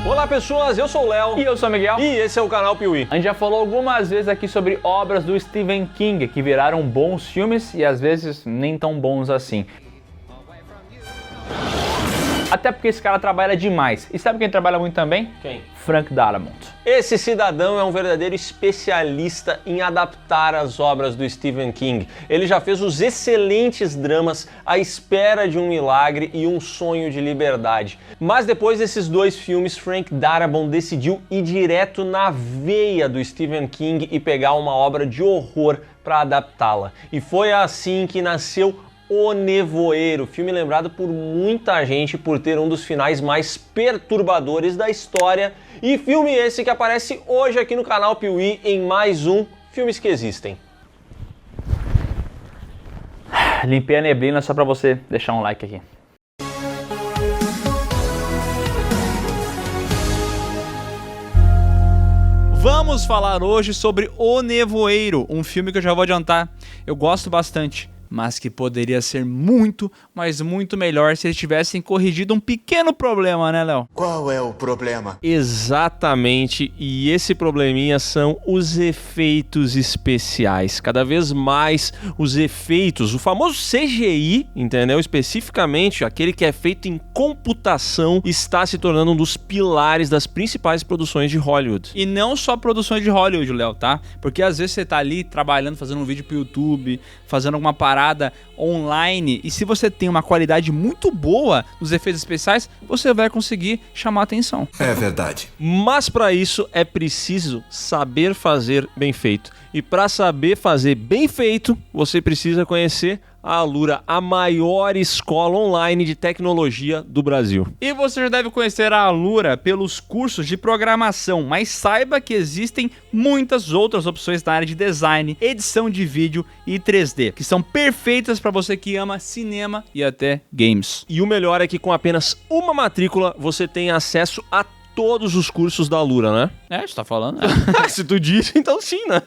Olá pessoas, eu sou o Léo. E eu sou o Miguel. E esse é o canal Piuí. A gente já falou algumas vezes aqui sobre obras do Stephen King que viraram bons filmes e às vezes nem tão bons assim. Até porque esse cara trabalha demais. E sabe quem trabalha muito também? Quem? Frank Darabont. Esse cidadão é um verdadeiro especialista em adaptar as obras do Stephen King. Ele já fez os excelentes dramas A Espera de um Milagre e Um Sonho de Liberdade. Mas depois desses dois filmes, Frank Darabont decidiu ir direto na veia do Stephen King e pegar uma obra de horror para adaptá-la. E foi assim que nasceu O Nevoeiro, filme lembrado por muita gente por ter um dos finais mais perturbadores da história, e filme esse que aparece hoje aqui no canal Piuí em mais um Filmes que Existem. Limpei a neblina só pra você deixar um like aqui. Vamos falar hoje sobre O Nevoeiro, um filme que eu já vou adiantar, eu gosto bastante, mas que poderia ser muito, mas muito melhor se eles tivessem corrigido um pequeno problema, né, Léo? Qual é o problema? Exatamente, e esse probleminha são os efeitos especiais. Cada vez mais os efeitos, o famoso CGI, entendeu? Especificamente aquele que é feito em computação, está se tornando um dos pilares das principais produções de Hollywood. E não só produções de Hollywood, Léo, tá? Porque às vezes você tá ali trabalhando, fazendo um vídeo pro YouTube, fazendo alguma parada online, e se você tem uma qualidade muito boa nos efeitos especiais, você vai conseguir chamar atenção. É verdade. Mas para isso é preciso saber fazer bem feito. E para saber fazer bem feito, você precisa conhecer a Alura, a maior escola online de tecnologia do Brasil. E você já deve conhecer a Alura pelos cursos de programação, mas saiba que existem muitas outras opções na área de design, edição de vídeo e 3D, que são perfeitas para você que ama cinema e até games. E o melhor é que com apenas uma matrícula você tem acesso a todos os cursos da Alura, né? É, você tá falando? Se tu diz, então sim, né?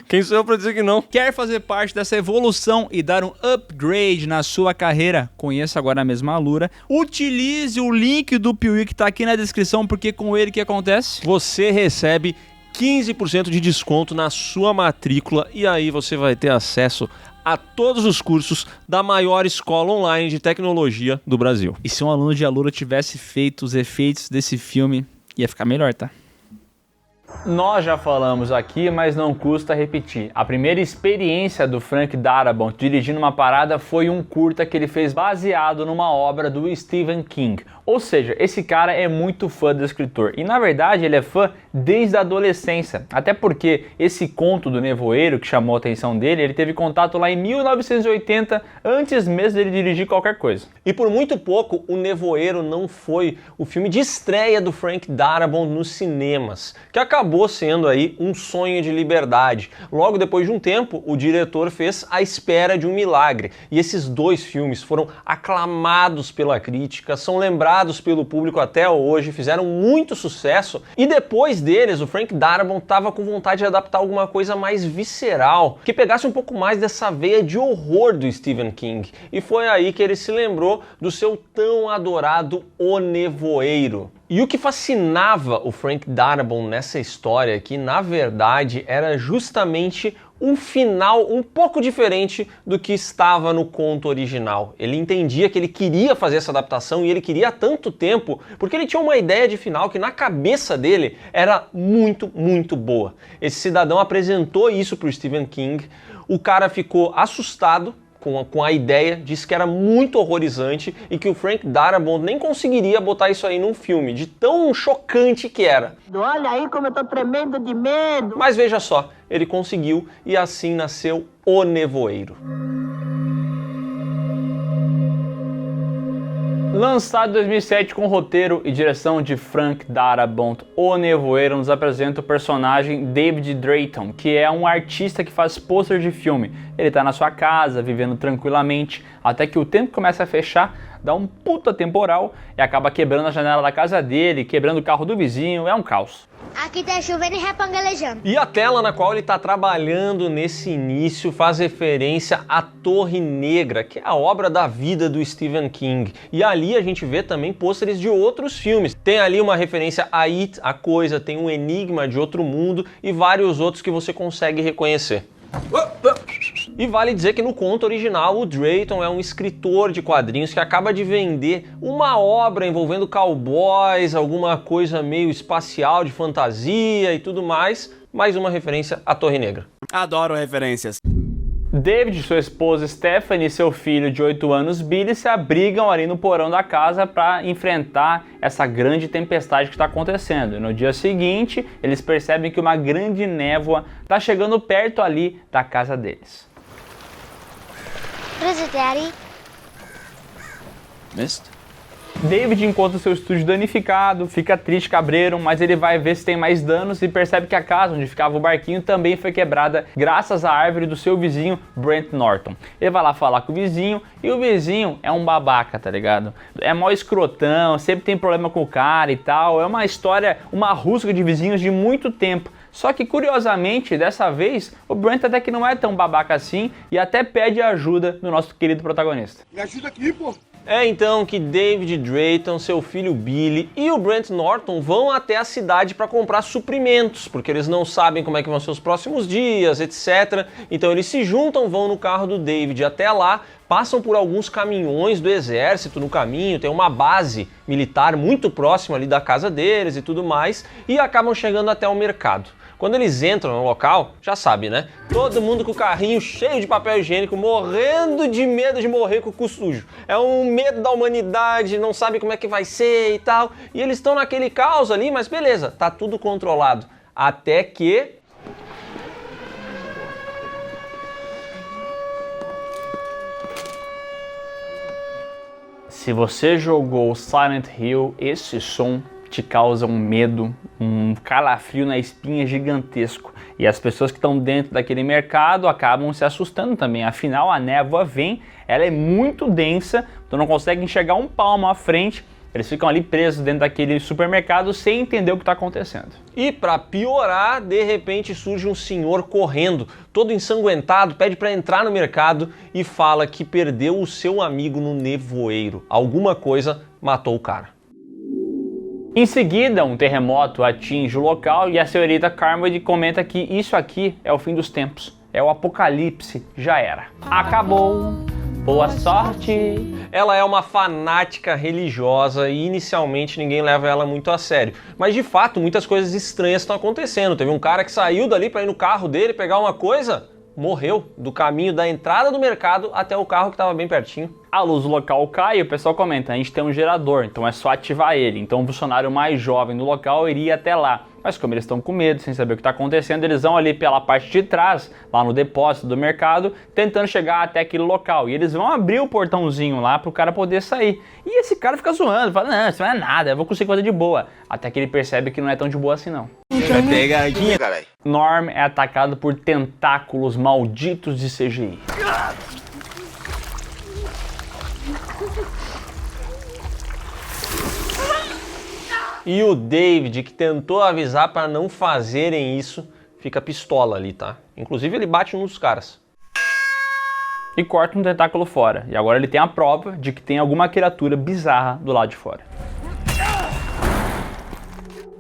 Quem sou eu pra dizer que não? Quer fazer parte dessa evolução e dar um upgrade na sua carreira? Conheça agora mesmo a Alura. Utilize o link do Piuí que tá aqui na descrição, porque com ele o que acontece? Você recebe 15% de desconto na sua matrícula e aí você vai ter acesso a todos os cursos da maior escola online de tecnologia do Brasil. E se um aluno de Alura tivesse feito os efeitos desse filme, ia ficar melhor, tá? Nós já falamos aqui, mas não custa repetir. A primeira experiência do Frank Darabont dirigindo uma parada foi um curta que ele fez baseado numa obra do Stephen King. Ou seja, esse cara é muito fã do escritor. E na verdade ele é fã desde a adolescência. Até porque esse conto do Nevoeiro, que chamou a atenção dele, ele teve contato lá em 1980, antes mesmo dele dirigir qualquer coisa. E por muito pouco, O Nevoeiro não foi o filme de estreia do Frank Darabont nos cinemas, que acabou sendo aí Um Sonho de Liberdade. Logo depois de um tempo, o diretor fez A Espera de um Milagre. E esses dois filmes foram aclamados pela crítica, são lembrados pelo público até hoje, fizeram muito sucesso. E depois deles, o Frank Darabont estava com vontade de adaptar alguma coisa mais visceral, que pegasse um pouco mais dessa veia de horror do Stephen King. E foi aí que ele se lembrou do seu tão adorado O Nevoeiro. E o que fascinava o Frank Darabont nessa história, que na verdade era justamente um final um pouco diferente do que estava no conto original. Ele entendia que ele queria fazer essa adaptação e ele queria há tanto tempo, porque ele tinha uma ideia de final que na cabeça dele era muito, muito boa. Esse cidadão apresentou isso para o Stephen King, o cara ficou assustado com a ideia, disse que era muito horrorizante e que o Frank Darabont nem conseguiria botar isso aí num filme, de tão chocante que era. Olha aí como eu tô tremendo de medo. Mas veja só, ele conseguiu e assim nasceu O Nevoeiro. Lançado em 2007 com roteiro e direção de Frank Darabont, O Nevoeiro nos apresenta o personagem David Drayton, que é um artista que faz pôster de filme. Ele está na sua casa, vivendo tranquilamente, até que o tempo começa a fechar dá um puta temporal e acaba quebrando a janela da casa dele, quebrando o carro do vizinho, é um caos. Aqui tá chovendo e repangalejando. E a tela na qual ele está trabalhando nesse início faz referência à Torre Negra, que é a obra da vida do Stephen King. E ali a gente vê também pôsteres de outros filmes. Tem ali uma referência a It, a Coisa, tem um Enigma de Outro Mundo e vários outros que você consegue reconhecer. E vale dizer que no conto original o Drayton é um escritor de quadrinhos que acaba de vender uma obra envolvendo cowboys, alguma coisa meio espacial de fantasia e tudo mais, mais uma referência à Torre Negra. Adoro referências. David, sua esposa Stephanie e seu filho de 8 anos Billy se abrigam ali no porão da casa para enfrentar essa grande tempestade que está acontecendo. E no dia seguinte, eles percebem que uma grande névoa está chegando perto ali da casa deles. What is it, Daddy? Mist? David encontra seu estúdio danificado, fica triste, cabreiro, mas ele vai ver se tem mais danos e percebe que a casa onde ficava o barquinho também foi quebrada graças à árvore do seu vizinho Brent Norton. Ele vai lá falar com o vizinho e o vizinho é um babaca, tá ligado? É mó escrotão, sempre tem problema com o cara e tal, é uma história, uma rusga de vizinhos de muito tempo. Só que, curiosamente, dessa vez, o Brent até que não é tão babaca assim e até pede ajuda do nosso querido protagonista. Me ajuda aqui, pô! É então que David Drayton, seu filho Billy e o Brent Norton vão até a cidade para comprar suprimentos, porque eles não sabem como é que vão ser os próximos dias, etc. Então eles se juntam, vão no carro do David até lá, passam por alguns caminhões do exército no caminho, tem uma base militar muito próxima ali da casa deles e tudo mais, e acabam chegando até o mercado. Quando eles entram no local, já sabe, né? Todo mundo com o carrinho cheio de papel higiênico, morrendo de medo de morrer com o cu sujo. É um medo da humanidade, não sabe como é que vai ser e tal. E eles estão naquele caos ali, mas beleza, tá tudo controlado. Até que... Se você jogou Silent Hill, esse som te causa um medo, um calafrio na espinha gigantesco. E as pessoas que estão dentro daquele mercado acabam se assustando também. Afinal, a névoa vem, ela é muito densa, tu não consegue enxergar um palmo à frente. Eles ficam ali presos dentro daquele supermercado sem entender o que está acontecendo. E para piorar, de repente surge um senhor correndo, todo ensanguentado, pede para entrar no mercado e fala que perdeu o seu amigo no nevoeiro. Alguma coisa matou o cara. Em seguida, um terremoto atinge o local e a senhorita Carmody comenta que isso aqui é o fim dos tempos. É o apocalipse, já era. Acabou. Boa sorte! Ela é uma fanática religiosa e inicialmente ninguém leva ela muito a sério. Mas de fato, muitas coisas estranhas estão acontecendo. Teve um cara que saiu dali para ir no carro dele pegar uma coisa, morreu do caminho da entrada do mercado até o carro que estava bem pertinho. A luz local cai e o pessoal comenta, a gente tem um gerador, então é só ativar ele. Então um funcionário mais jovem do local iria até lá. Mas como eles estão com medo, sem saber o que está acontecendo, eles vão ali pela parte de trás, lá no depósito do mercado, tentando chegar até aquele local. E eles vão abrir o portãozinho lá para o cara poder sair. E esse cara fica zoando, fala, não, isso não é nada, eu vou conseguir fazer de boa. Até que ele percebe que não é tão de boa assim não. Pegadinha, caralho. Norm é atacado por tentáculos malditos de CGI. E o David, que tentou avisar para não fazerem isso, fica pistola ali, tá? Inclusive ele bate nos caras. E corta um tentáculo fora. E agora ele tem a prova de que tem alguma criatura bizarra do lado de fora.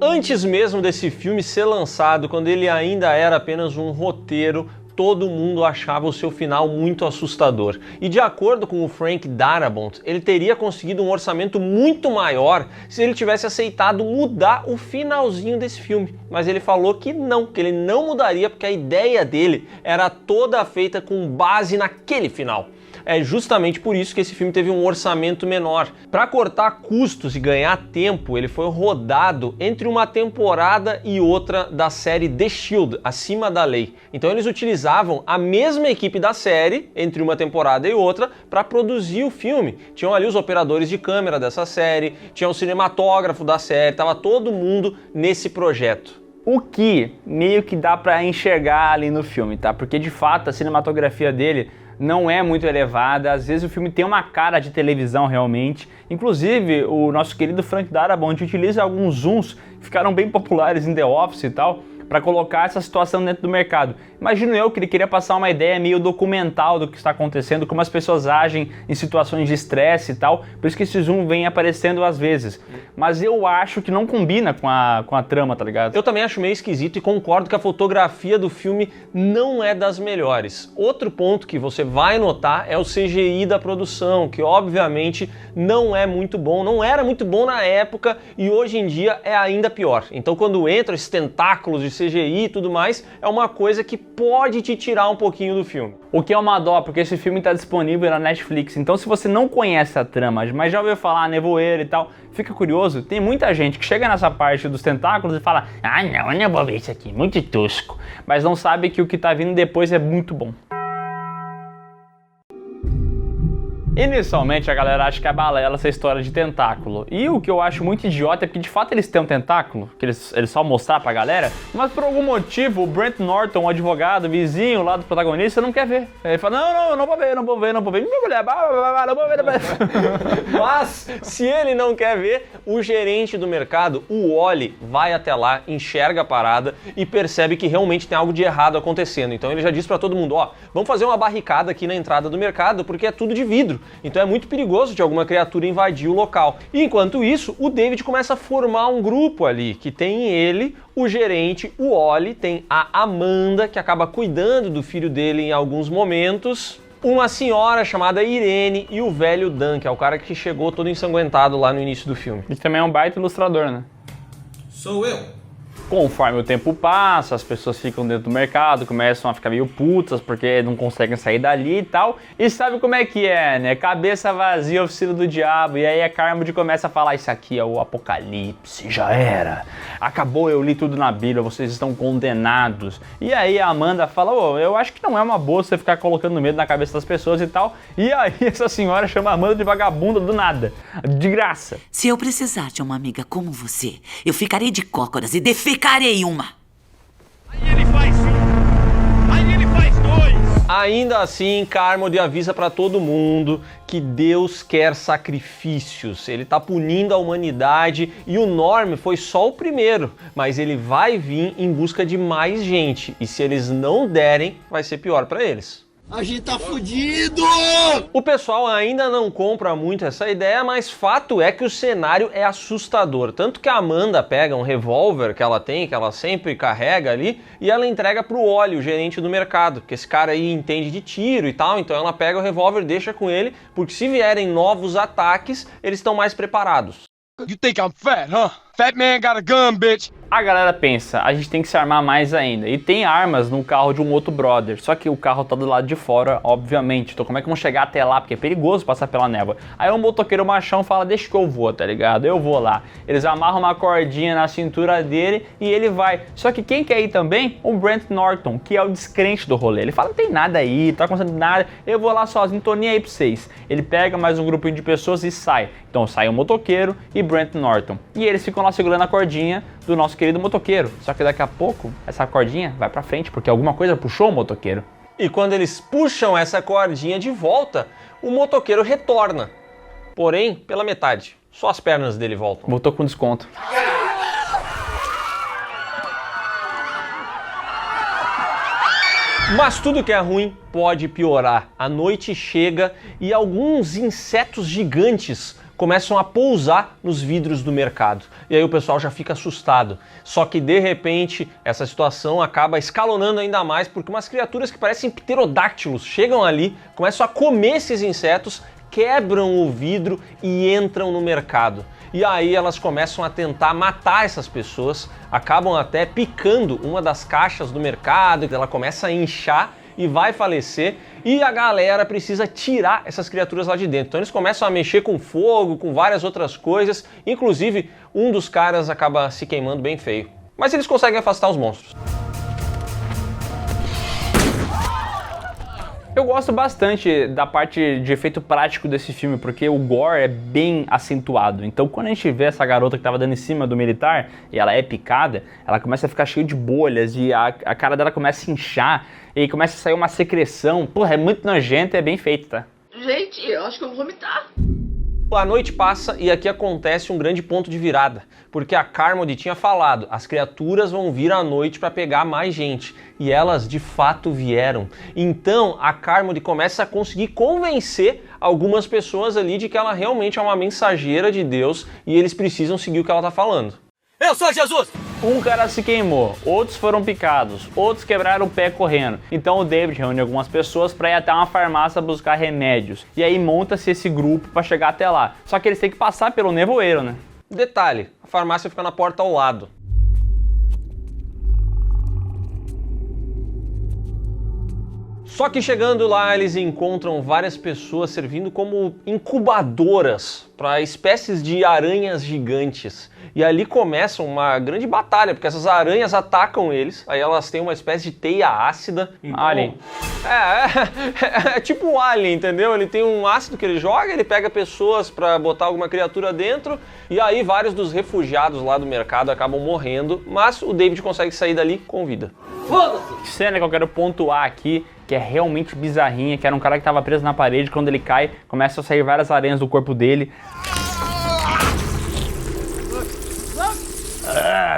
Antes mesmo desse filme ser lançado, quando ele ainda era apenas um roteiro, todo mundo achava o seu final muito assustador. E de acordo com o Frank Darabont, ele teria conseguido um orçamento muito maior se ele tivesse aceitado mudar o finalzinho desse filme. Mas ele falou que ele não mudaria porque a ideia dele era toda feita com base naquele final. É justamente por isso que esse filme teve um orçamento menor. Para cortar custos e ganhar tempo, ele foi rodado entre uma temporada e outra da série The Shield, Acima da Lei. Então eles utilizavam a mesma equipe da série, entre uma temporada e outra, para produzir o filme. Tinham ali os operadores de câmera dessa série, tinha o cinematógrafo da série, estava todo mundo nesse projeto. O que meio que dá para enxergar ali no filme, tá? Porque de fato a cinematografia dele não é muito elevada, às vezes o filme tem uma cara de televisão realmente. Inclusive, o nosso querido Frank Darabont utiliza alguns zooms que ficaram bem populares em The Office e tal, para colocar essa situação dentro do mercado. Imagino eu que ele queria passar uma ideia meio documental do que está acontecendo, como as pessoas agem em situações de estresse e tal, por isso que esse zoom vem aparecendo às vezes. Mas eu acho que não combina com a trama, tá ligado? Eu também acho meio esquisito e concordo que a fotografia do filme não é das melhores. Outro ponto que você vai notar é o CGI da produção, que obviamente não é muito bom, não era muito bom na época e hoje em dia é ainda pior. Então quando entram esses tentáculos de CGI e tudo mais, é uma coisa que pode te tirar um pouquinho do filme. O que é uma dó, porque esse filme está disponível na Netflix, então se você não conhece a trama, mas já ouviu falar nevoeiro e tal, fica curioso, tem muita gente que chega nessa parte dos tentáculos e fala: ah não, eu não vou ver isso aqui, muito tosco, mas não sabe que o que tá vindo depois é muito bom. Inicialmente a galera acha que é balela essa história de tentáculo. E o que eu acho muito idiota é que de fato eles têm um tentáculo, que eles só mostrar pra galera, mas por algum motivo o Brent Norton, o advogado, vizinho lá do protagonista, não quer ver. Ele fala: não, não vou ver. Não vou ver. Minha mulher, não vou ver. Mas, se ele não quer ver, o gerente do mercado, o Wally, vai até lá, enxerga a parada e percebe que realmente tem algo de errado acontecendo. Então ele já diz pra todo mundo: ó, vamos fazer uma barricada aqui na entrada do mercado, porque é tudo de vidro. Então é muito perigoso de alguma criatura invadir o local. E enquanto isso, o David começa a formar um grupo ali, que tem ele, o gerente, o Wally, tem a Amanda, que acaba cuidando do filho dele em alguns momentos, uma senhora chamada Irene e o velho Dan, que é o cara que chegou todo ensanguentado lá no início do filme. E também é um baita ilustrador, né? Sou eu. Conforme o tempo passa, as pessoas ficam dentro do mercado, começam a ficar meio putas porque não conseguem sair dali e tal. E sabe como é que é, né? Cabeça vazia, oficina do diabo. E aí a Carmody começa a falar: isso aqui é o apocalipse, já era. Acabou, eu li tudo na Bíblia, vocês estão condenados. E aí a Amanda fala: ô, eu acho que não é uma boa você ficar colocando medo na cabeça das pessoas e tal. E aí essa senhora chama a Amanda de vagabunda do nada, de graça. Se eu precisar de uma amiga como você, eu ficarei de cócoras e defecarei uma. Aí ele faz um. Aí ele faz dois. Ainda assim, Carmody avisa pra todo mundo que Deus quer sacrifícios. Ele tá punindo a humanidade e o Norm foi só o primeiro, mas ele vai vir em busca de mais gente e se eles não derem, vai ser pior pra eles. A gente tá fudido! O pessoal ainda não compra muito essa ideia, mas fato é que o cenário é assustador. Tanto que a Amanda pega um revólver que ela tem, que ela sempre carrega ali, e ela entrega pro Wally, o gerente do mercado, porque esse cara aí entende de tiro e tal, então ela pega o revólver e deixa com ele, porque se vierem novos ataques, eles estão mais preparados. You think I'm fat, huh? Fat man got a gun, bitch. A galera pensa: a gente tem que se armar mais ainda. E tem armas no carro de um outro brother. Só que o carro tá do lado de fora, obviamente. Então como é que vão chegar até lá? Porque é perigoso passar pela névoa. Aí o motoqueiro machão fala: deixa que eu vou, tá ligado? Eu vou lá. Eles amarram uma cordinha na cintura dele e ele vai. Só que quem quer ir também? O Brent Norton, que é o descrente do rolê. Ele fala: não tem nada aí, tá acontecendo nada. Eu vou lá sozinho, tô nem aí pra vocês. Ele pega mais um grupinho de pessoas e sai. Então sai o motoqueiro e Brent Norton. E eles ficam lá segurando a cordinha do nosso querido motoqueiro. Só que daqui a pouco, essa cordinha vai pra frente, porque alguma coisa puxou o motoqueiro. E quando eles puxam essa cordinha de volta, o motoqueiro retorna. Porém, pela metade. Só as pernas dele voltam. Voltou com desconto. Mas tudo que é ruim pode piorar. A noite chega e alguns insetos gigantes começam a pousar nos vidros do mercado. E aí o pessoal já fica assustado. Só que de repente essa situação acaba escalonando ainda mais porque umas criaturas que parecem pterodáctilos chegam ali, começam a comer esses insetos, quebram o vidro e entram no mercado. E aí elas começam a tentar matar essas pessoas, acabam até picando uma das caixas do mercado, ela começa a inchar e vai falecer, e a galera precisa tirar essas criaturas lá de dentro. Então eles começam a mexer com fogo, com várias outras coisas, inclusive um dos caras acaba se queimando bem feio. Mas eles conseguem afastar os monstros. Eu gosto bastante da parte de efeito prático desse filme, porque o gore é bem acentuado. Então quando a gente vê essa garota que tava dando em cima do militar, e ela é picada, ela começa a ficar cheia de bolhas, e a cara dela começa a inchar, e começa a sair uma secreção. Porra, é muito nojento e é bem feito, tá? Gente, eu acho que eu vou vomitar. A noite passa e aqui acontece um grande ponto de virada, porque a Carmody tinha falado, as criaturas vão vir à noite para pegar mais gente, e elas de fato vieram. Então a Carmody começa a conseguir convencer algumas pessoas ali de que ela realmente é uma mensageira de Deus e eles precisam seguir o que ela tá falando. Eu sou Jesus! Um cara se queimou, outros foram picados, outros quebraram o pé correndo. Então o David reúne algumas pessoas para ir até uma farmácia buscar remédios. E aí monta-se esse grupo para chegar até lá. Só que eles têm que passar pelo nevoeiro, né? Detalhe, a farmácia fica na porta ao lado. Só que chegando lá, eles encontram várias pessoas servindo como incubadoras para espécies de aranhas gigantes. E ali começa uma grande batalha, porque essas aranhas atacam eles, aí elas têm uma espécie de teia ácida. Então, Alien. É tipo um alien, entendeu? Ele tem um ácido que ele joga, ele pega pessoas para botar alguma criatura dentro, e aí vários dos refugiados lá do mercado acabam morrendo, mas o David consegue sair dali com vida. Foda-se! Cena que eu quero pontuar aqui, que é realmente bizarrinha, que era um cara que tava preso na parede, quando ele cai, começam a sair várias aranhas do corpo dele.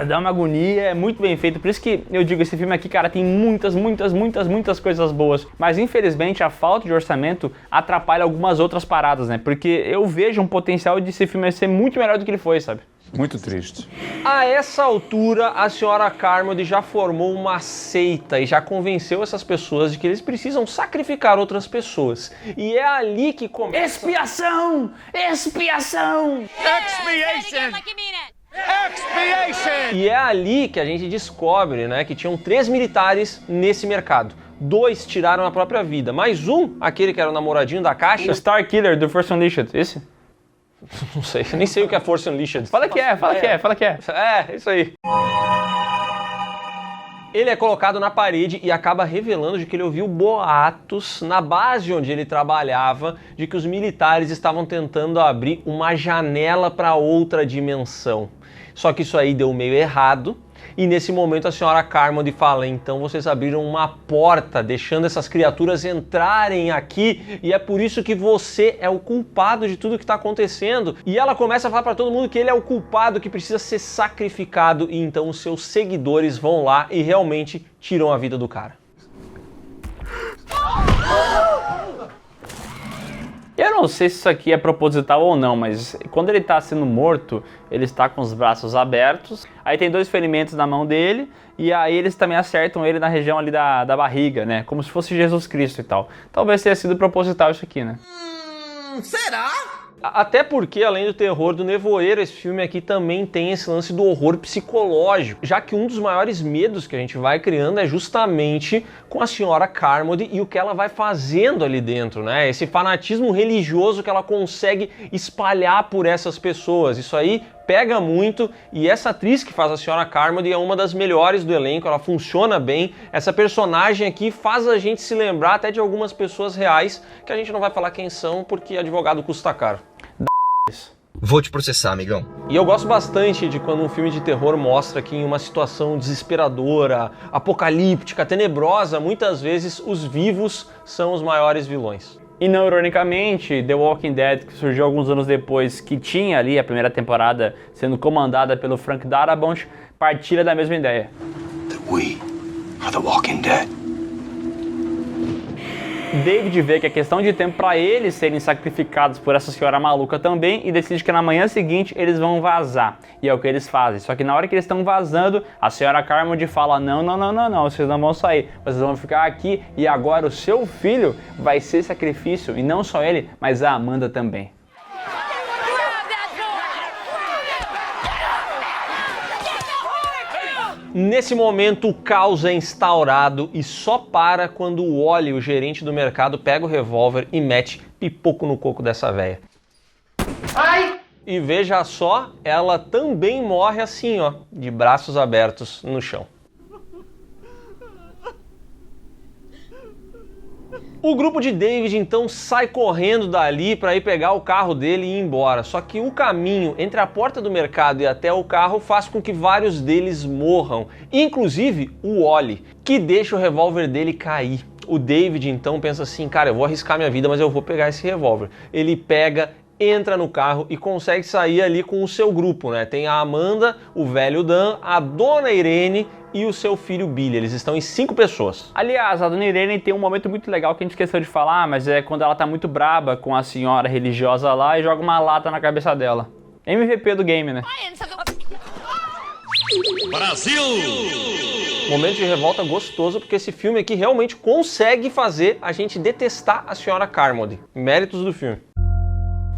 Dá uma agonia, é muito bem feito, por isso que eu digo, esse filme aqui, cara, tem muitas coisas boas, mas infelizmente a falta de orçamento atrapalha algumas outras paradas, né, porque eu vejo um potencial de esse filme ser muito melhor do que ele foi, sabe? Muito triste. A essa altura, a senhora Carmody já formou uma seita e já convenceu essas pessoas de que eles precisam sacrificar outras pessoas. E é ali que começa... Expiação! Expiação! Expiation! Expiation! E é ali que a gente descobre, né, que tinham 3 militares nesse mercado. 2 tiraram a própria vida, mais um, aquele que era o namoradinho da caixa... O Star Killer do Force Unleashed, esse? Não sei, nem sei o que é Force Unleashed. Fala que é. É, isso aí. Ele é colocado na parede e acaba revelando de que ele ouviu boatos na base onde ele trabalhava de que os militares estavam tentando abrir uma janela para outra dimensão. Só que isso aí deu meio errado. E nesse momento a senhora Carmody fala, então vocês abriram uma porta, deixando essas criaturas entrarem aqui, e é por isso que você é o culpado de tudo que está acontecendo. E ela começa a falar para todo mundo que ele é o culpado, que precisa ser sacrificado, e então os seus seguidores vão lá e realmente tiram a vida do cara. Eu não sei se isso aqui é proposital ou não, mas quando ele está sendo morto, ele está com os braços abertos, aí tem 2 ferimentos na mão dele, e aí eles também acertam ele na região ali da barriga, né? Como se fosse Jesus Cristo e tal. Talvez tenha sido proposital isso aqui, né? Será? Até porque, além do terror do nevoeiro, esse filme aqui também tem esse lance do horror psicológico, já que um dos maiores medos que a gente vai criando é justamente com a senhora Carmody e o que ela vai fazendo ali dentro, né? Esse fanatismo religioso que ela consegue espalhar por essas pessoas. Isso aí pega muito, e essa atriz que faz a senhora Carmody é uma das melhores do elenco, ela funciona bem. Essa personagem aqui faz a gente se lembrar até de algumas pessoas reais, que a gente não vai falar quem são, porque advogado custa caro. Vou te processar, amigão. E eu gosto bastante de quando um filme de terror mostra que em uma situação desesperadora, apocalíptica, tenebrosa, muitas vezes os vivos são os maiores vilões. E não ironicamente, The Walking Dead, que surgiu alguns anos depois, que tinha ali a primeira temporada sendo comandada pelo Frank Darabont, partilha da mesma ideia. We are the Walking Dead. David vê que é questão de tempo para eles serem sacrificados por essa senhora maluca também e decide que na manhã seguinte eles vão vazar. E é o que eles fazem. Só que na hora que eles estão vazando, a senhora Carmody fala, não, vocês não vão sair. Vocês vão ficar aqui e agora o seu filho vai ser sacrifício. E não só ele, mas a Amanda também. Nesse momento, o caos é instaurado e só para quando o Wally, o gerente do mercado, pega o revólver e mete pipoco no coco dessa véia. Ai! E veja só, ela também morre assim, ó, de braços abertos no chão. O grupo de David então sai correndo dali para ir pegar o carro dele e ir embora. Só que o caminho entre a porta do mercado e até o carro faz com que vários deles morram, inclusive o Wally, que deixa o revólver dele cair. O David então pensa assim, cara, eu vou arriscar minha vida, mas eu vou pegar esse revólver. Ele pega, entra no carro e consegue sair ali com o seu grupo, né? Tem a Amanda, o velho Dan, a dona Irene e o seu filho Billy. Eles estão em 5 pessoas. Aliás, a dona Irene tem um momento muito legal que a gente esqueceu de falar, mas é quando ela tá muito braba com a senhora religiosa lá e joga uma lata na cabeça dela. MVP do game, né? Brasil! Momento de revolta gostoso, porque esse filme aqui realmente consegue fazer a gente detestar a senhora Carmody. Méritos do filme.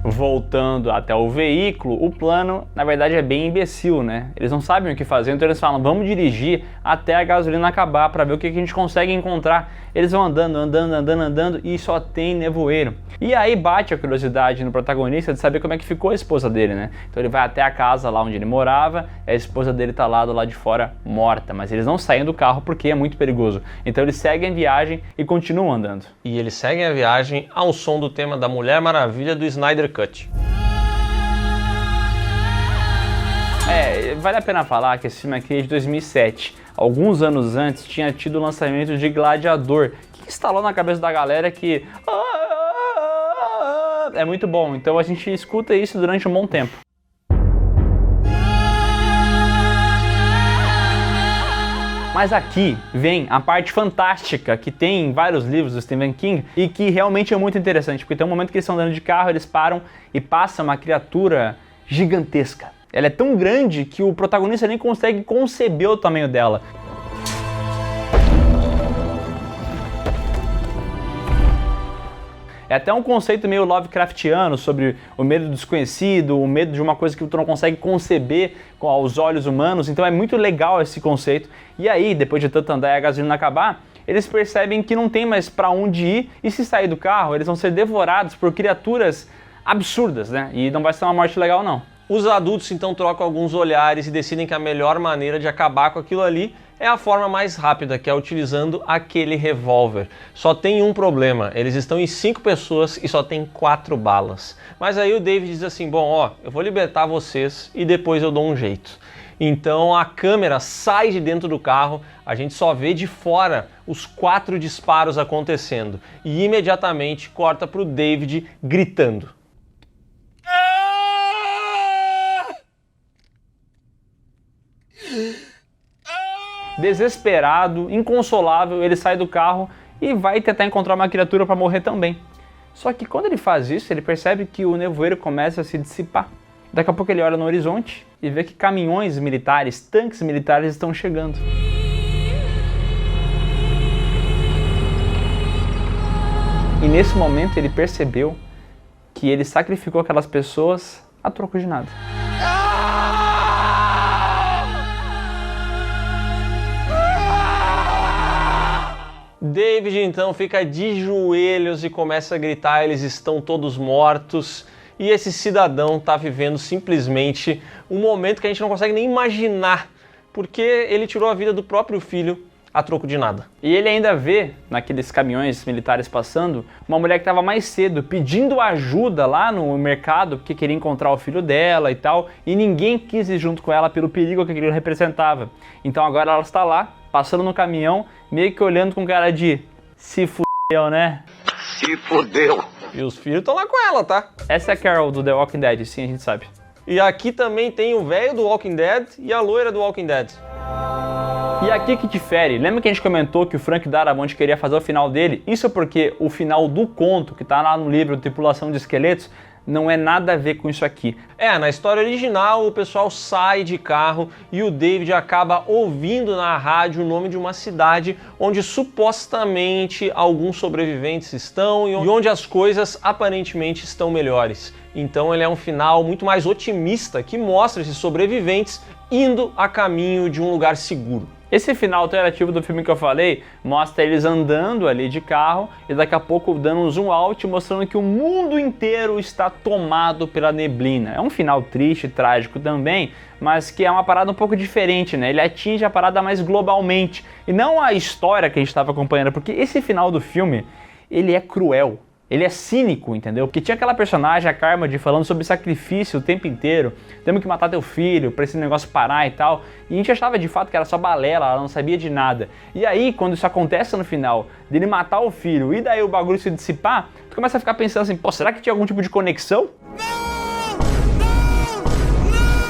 Voltando até o veículo, o plano na verdade é bem imbecil, né? Eles não sabem o que fazer, então eles falam, vamos dirigir até a gasolina acabar para ver o que a gente consegue encontrar. Eles vão andando e só tem nevoeiro. E aí bate a curiosidade no protagonista de saber como é que ficou a esposa dele, né? Então ele vai até a casa lá onde ele morava, a esposa dele tá lá do lado de fora morta, mas eles não saem do carro porque é muito perigoso. Então eles seguem a viagem e continuam andando. E eles seguem a viagem ao som do tema da Mulher Maravilha do Snyder Cut. Vale a pena falar que esse filme aqui é de 2007. Alguns anos antes tinha tido o lançamento de Gladiador, que instalou na cabeça da galera que é muito bom. Então a gente escuta isso durante um bom tempo. Mas aqui vem a parte fantástica que tem em vários livros do Stephen King e que realmente é muito interessante, porque tem um momento que eles estão andando de carro, eles param e passa uma criatura gigantesca. Ela é tão grande que o protagonista nem consegue conceber o tamanho dela. É até um conceito meio Lovecraftiano sobre o medo do desconhecido, o medo de uma coisa que tu não consegue conceber aos olhos humanos. Então é muito legal esse conceito. E aí, depois de tanto andar e a gasolina acabar, eles percebem que não tem mais para onde ir e se sair do carro, eles vão ser devorados por criaturas absurdas, né? E não vai ser uma morte legal, não. Os adultos então trocam alguns olhares e decidem que a melhor maneira de acabar com aquilo ali é a forma mais rápida, que é utilizando aquele revólver. Só tem um problema, eles estão em 5 pessoas e só tem 4 balas. Mas aí o David diz assim, bom, ó, eu vou libertar vocês e depois eu dou um jeito. Então a câmera sai de dentro do carro, a gente só vê de fora os 4 disparos acontecendo e imediatamente corta para o David gritando. Desesperado, inconsolável, ele sai do carro e vai tentar encontrar uma criatura para morrer também. Só que quando ele faz isso, ele percebe que o nevoeiro começa a se dissipar. Daqui a pouco ele olha no horizonte e vê que caminhões militares, tanques militares estão chegando. E nesse momento ele percebeu que ele sacrificou aquelas pessoas a troco de nada. David então fica de joelhos e começa a gritar, eles estão todos mortos. E esse cidadão está vivendo simplesmente um momento que a gente não consegue nem imaginar, porque ele tirou a vida do próprio filho a troco de nada. E ele ainda vê, naqueles caminhões militares passando, uma mulher que estava mais cedo pedindo ajuda lá no mercado, porque queria encontrar o filho dela e tal, e ninguém quis ir junto com ela pelo perigo que aquilo representava. Então agora ela está lá, passando no caminhão, meio que olhando com cara de se fudeu, né? Se fudeu. E os filhos estão lá com ela, tá? Essa é a Carol do The Walking Dead, sim, a gente sabe. E aqui também tem o velho do Walking Dead e a loira do Walking Dead. E aqui que difere, lembra que a gente comentou que o Frank Darabont queria fazer o final dele? Isso porque o final do conto, que tá lá no livro Tripulação de Esqueletos, não é nada a ver com isso aqui. Na história original o pessoal sai de carro e o David acaba ouvindo na rádio o nome de uma cidade onde supostamente alguns sobreviventes estão e onde as coisas aparentemente estão melhores. Então ele é um final muito mais otimista que mostra esses sobreviventes indo a caminho de um lugar seguro. Esse final alternativo do filme que eu falei mostra eles andando ali de carro e daqui a pouco dando um zoom out mostrando que o mundo inteiro está tomado pela neblina. É um final triste, trágico também, mas que é uma parada um pouco diferente, né? Ele atinge a parada mais globalmente e não a história que a gente estava acompanhando, porque esse final do filme ele é cruel. Ele é cínico, entendeu? Porque tinha aquela personagem, a Carmody, falando sobre sacrifício o tempo inteiro. Temos que matar teu filho pra esse negócio parar e tal. E a gente achava de fato que era só balela, ela não sabia de nada. E aí, quando isso acontece no final, dele matar o filho e daí o bagulho se dissipar, tu começa a ficar pensando assim, pô, será que tinha algum tipo de conexão?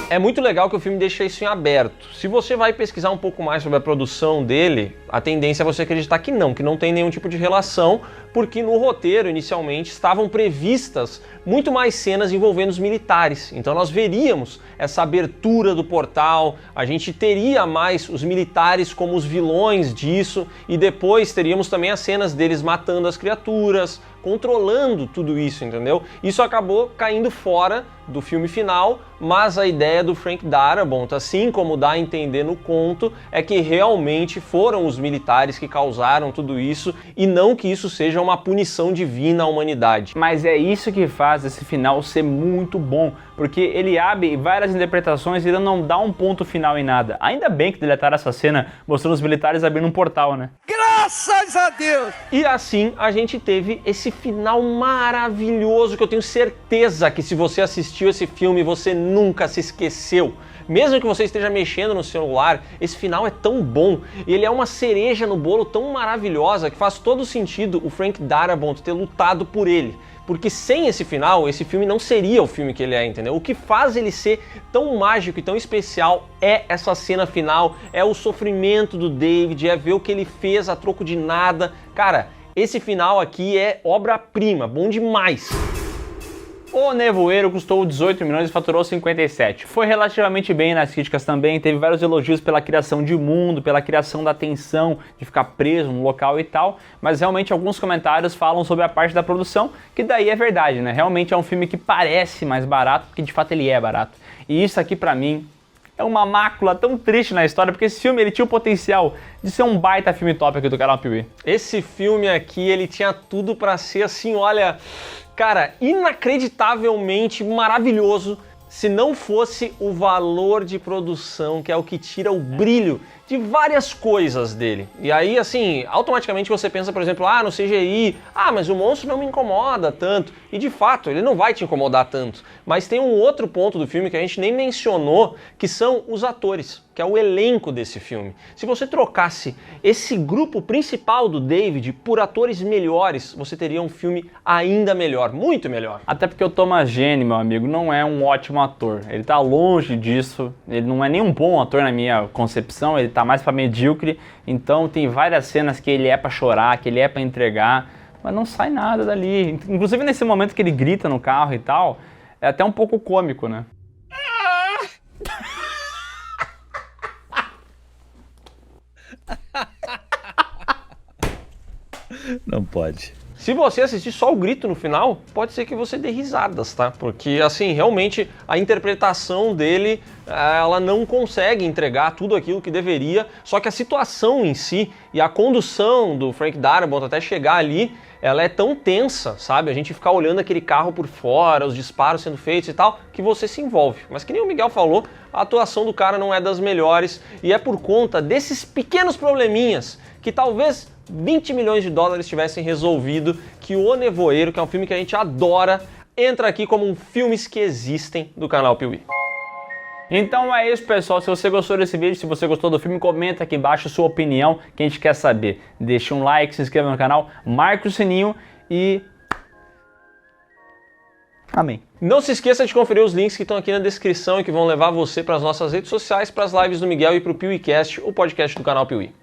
É muito legal que o filme deixa isso em aberto. Se você vai pesquisar um pouco mais sobre a produção dele, a tendência é você acreditar que não tem nenhum tipo de relação, porque no roteiro, inicialmente, estavam previstas muito mais cenas envolvendo os militares. Então nós veríamos essa abertura do portal, a gente teria mais os militares como os vilões disso, e depois teríamos também as cenas deles matando as criaturas, controlando tudo isso, entendeu? Isso acabou caindo fora do filme final, mas a ideia do Frank Darabont, assim como dá a entender no conto, é que realmente foram os militares que causaram tudo isso e não que isso seja uma punição divina à humanidade. Mas é isso que faz esse final ser muito bom, porque ele abre várias interpretações e ele não dá um ponto final em nada. Ainda bem que deletaram essa cena mostrando os militares abrindo um portal, né? Graças a Deus! E assim a gente teve esse final maravilhoso que eu tenho certeza que se você assistiu esse filme você nunca se esqueceu. Mesmo que você esteja mexendo no celular, esse final é tão bom e ele é uma cereja no bolo tão maravilhosa que faz todo sentido o Frank Darabont ter lutado por ele. Porque sem esse final, esse filme não seria o filme que ele é, entendeu? O que faz ele ser tão mágico e tão especial é essa cena final, é o sofrimento do David, é ver o que ele fez a troco de nada. Cara, esse final aqui é obra-prima, bom demais. O Nevoeiro custou 18 milhões e faturou 57. Foi relativamente bem nas críticas também, teve vários elogios pela criação de mundo, pela criação da tensão, de ficar preso no local e tal, mas realmente alguns comentários falam sobre a parte da produção, que daí é verdade, né? Realmente é um filme que parece mais barato, porque de fato ele é barato. E isso aqui pra mim é uma mácula tão triste na história, porque esse filme ele tinha o potencial de ser um baita filme top aqui do canal Piuí. Esse filme aqui, ele tinha tudo pra ser assim, olha, cara, inacreditavelmente maravilhoso, se não fosse o valor de produção, que é o que tira o brilho de várias coisas dele. E aí, assim, automaticamente você pensa, por exemplo, no CGI, mas o monstro não me incomoda tanto. E de fato, ele não vai te incomodar tanto. Mas tem um outro ponto do filme que a gente nem mencionou, que são os atores, que é o elenco desse filme. Se você trocasse esse grupo principal do David por atores melhores, você teria um filme ainda melhor, muito melhor. Até porque o Thomas Jane, meu amigo, não é um ótimo ator. Ele tá longe disso, ele não é nem um bom ator na minha concepção, ele tá mais pra medíocre, então tem várias cenas que ele é pra chorar, que ele é pra entregar, mas não sai nada dali. Inclusive nesse momento que ele grita no carro e tal, é até um pouco cômico, né? Não pode. Se você assistir só o grito no final, pode ser que você dê risadas, tá? Porque, assim, realmente a interpretação dele, ela não consegue entregar tudo aquilo que deveria, só que a situação em si e a condução do Frank Darabont até chegar ali, ela é tão tensa, sabe? A gente ficar olhando aquele carro por fora, os disparos sendo feitos e tal, que você se envolve. Mas que nem o Miguel falou, a atuação do cara não é das melhores e é por conta desses pequenos probleminhas que talvez 20 milhões de dólares tivessem resolvido que O Nevoeiro, que é um filme que a gente adora, entra aqui como um filmes que existem do canal Piuí. Então é isso, pessoal. Se você gostou desse vídeo, se você gostou do filme, comenta aqui embaixo a sua opinião, que a gente quer saber. Deixa um like, se inscreva no canal, marque o sininho e... Amém. Não se esqueça de conferir os links que estão aqui na descrição e que vão levar você para as nossas redes sociais, para as lives do Miguel e para o PiuíCast, o podcast do canal Piuí.